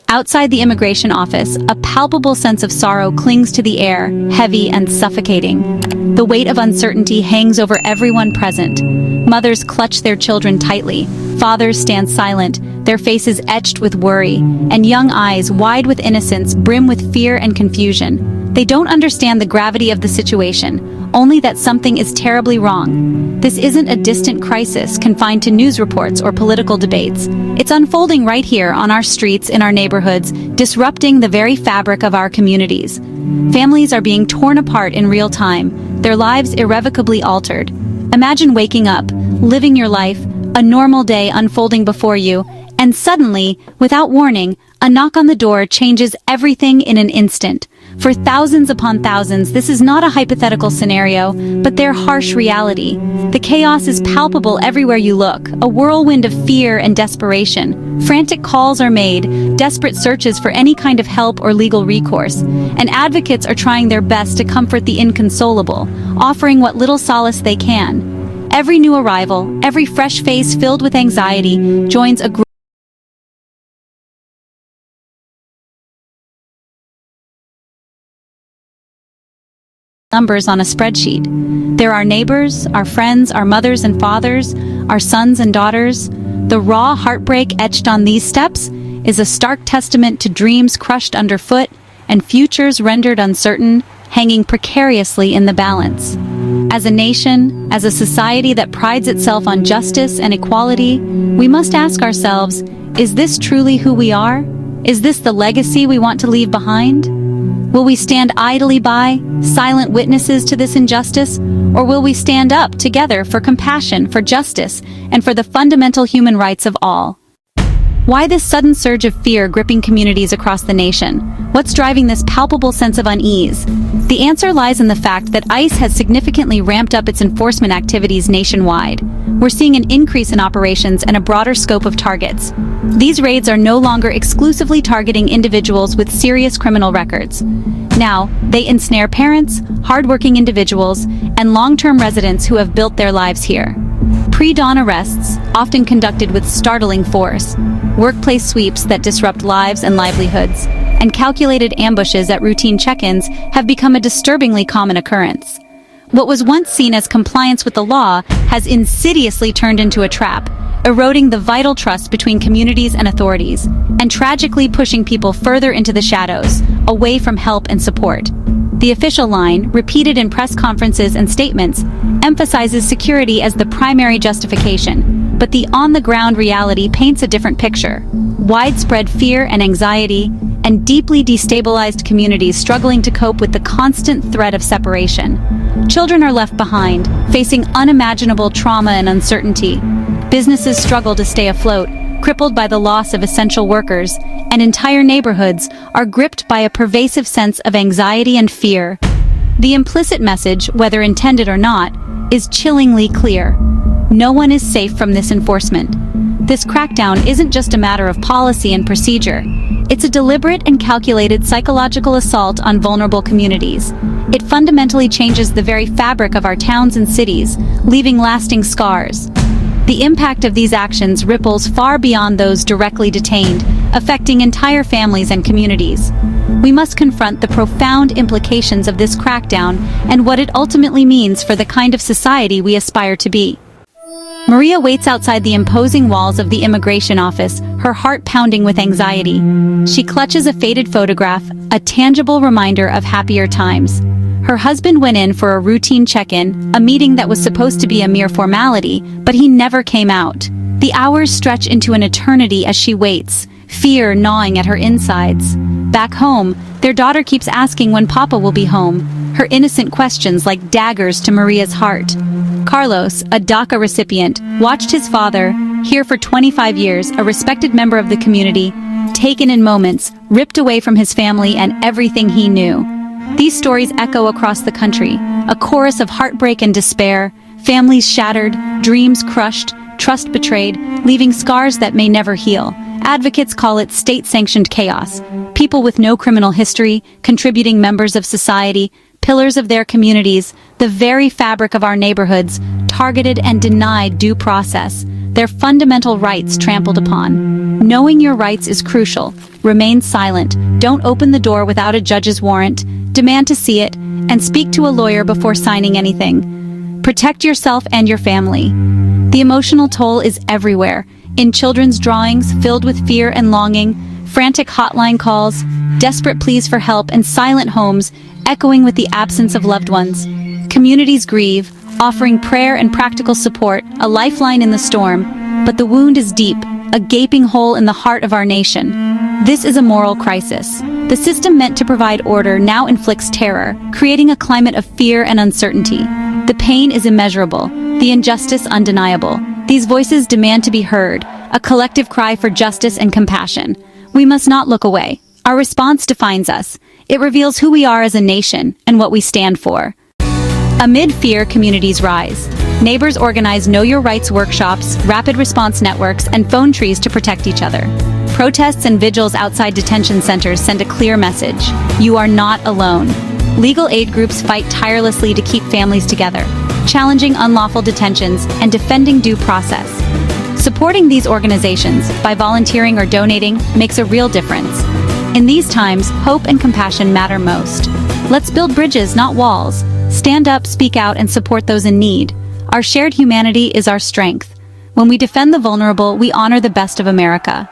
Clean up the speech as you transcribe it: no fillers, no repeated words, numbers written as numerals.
Outside the immigration office, a palpable sense of sorrow clings to the air, heavy and suffocating. The weight of uncertainty hangs over everyone present. Mothers clutch their children tightly, fathers stand silent, their faces etched with worry, and young eyes, wide with innocence, brim with fear and confusion. They don't understand the gravity of the situation, only that something is terribly wrong. This isn't a distant crisis confined to news reports or political debates. It's unfolding right here on our streets, in our neighborhoods, disrupting the very fabric of our communities. Families are being torn apart in real time, their lives irrevocably altered. Imagine waking up, living your life, a normal day unfolding before you, and suddenly, without warning, a knock on the door changes everything in an instant. For thousands upon thousands, this is not a hypothetical scenario, but their harsh reality. The chaos is palpable everywhere you look, a whirlwind of fear and desperation. Frantic calls are made, desperate searches for any kind of help or legal recourse, and advocates are trying their best to comfort the inconsolable, offering what little solace they can. Every new arrival, every fresh face filled with anxiety, joins a numbers on a spreadsheet. There are neighbors, our friends, our mothers and fathers, our sons and daughters. The raw heartbreak etched on these steps is a stark testament to dreams crushed underfoot and futures rendered uncertain, hanging precariously in the balance. As a nation, as a society that prides itself on justice and equality, we must ask ourselves, is this truly who we are? Is this the legacy we want to leave behind? Will we stand idly by, silent witnesses to this injustice, or will we stand up together for compassion, for justice, and for the fundamental human rights of all? Why this sudden surge of fear gripping communities across the nation? What's driving this palpable sense of unease? The answer lies in the fact that ICE has significantly ramped up its enforcement activities nationwide. We're seeing an increase in operations and a broader scope of targets. These raids are no longer exclusively targeting individuals with serious criminal records. Now, they ensnare parents, hardworking individuals, and long-term residents who have built their lives here. Pre-dawn arrests, often conducted with startling force, workplace sweeps that disrupt lives and livelihoods, and calculated ambushes at routine check-ins have become a disturbingly common occurrence. What was once seen as compliance with the law has insidiously turned into a trap, eroding the vital trust between communities and authorities, and tragically pushing people further into the shadows, away from help and support. The official line, repeated in press conferences and statements, emphasizes security as the primary justification, but the on-the-ground reality paints a different picture. Widespread fear and anxiety, and deeply destabilized communities struggling to cope with the constant threat of separation. Children are left behind, facing unimaginable trauma and uncertainty. Businesses struggle to stay afloat, crippled by the loss of essential workers, and entire neighborhoods are gripped by a pervasive sense of anxiety and fear. The implicit message, whether intended or not, is chillingly clear. No one is safe from this enforcement. This crackdown isn't just a matter of policy and procedure. It's a deliberate and calculated psychological assault on vulnerable communities. It fundamentally changes the very fabric of our towns and cities, leaving lasting scars. The impact of these actions ripples far beyond those directly detained, affecting entire families and communities. We must confront the profound implications of this crackdown and what it ultimately means for the kind of society we aspire to be. Maria waits outside the imposing walls of the immigration office, her heart pounding with anxiety. She clutches a faded photograph, a tangible reminder of happier times. Her husband went in for a routine check-in, a meeting that was supposed to be a mere formality, but he never came out. The hours stretch into an eternity as she waits, fear gnawing at her insides. Back home, their daughter keeps asking when Papa will be home, her innocent questions like daggers to Maria's heart. Carlos, a DACA recipient, watched his father, here for 25 years, a respected member of the community, taken in moments, ripped away from his family and everything he knew. These stories echo across the country, a chorus of heartbreak and despair, families shattered, dreams crushed, trust betrayed, leaving scars that may never heal. Advocates call it state-sanctioned chaos. People with no criminal history, contributing members of society, pillars of their communities, the very fabric of our neighborhoods, targeted and denied due process. their fundamental rights trampled upon. Knowing your rights is crucial. Remain silent, don't open the door without a judge's warrant, demand to see it, and speak to a lawyer before signing anything. Protect yourself and your family. The emotional toll is everywhere, in children's drawings filled with fear and longing, frantic hotline calls, desperate pleas for help, and silent homes echoing with the absence of loved ones. Communities grieve, offering prayer and practical support, a lifeline in the storm, but the wound is deep, a gaping hole in the heart of our nation. This is a moral crisis. The system meant to provide order now inflicts terror, creating a climate of fear and uncertainty. The pain is immeasurable, the injustice undeniable. These voices demand to be heard, a collective cry for justice and compassion. We must not look away. Our response defines us. It reveals who we are as a nation and what we stand for. Amid fear, communities rise. Neighbors organize Know Your Rights workshops, rapid response networks, and phone trees to protect each other. Protests and vigils outside detention centers send a clear message. You are not alone. Legal aid groups fight tirelessly to keep families together, challenging unlawful detentions and defending due process. Supporting these organizations by volunteering or donating makes a real difference. In these times, hope and compassion matter most. Let's build bridges, not walls. Stand up, speak out, and support those in need. Our shared humanity is our strength. When we defend the vulnerable, we honor the best of America.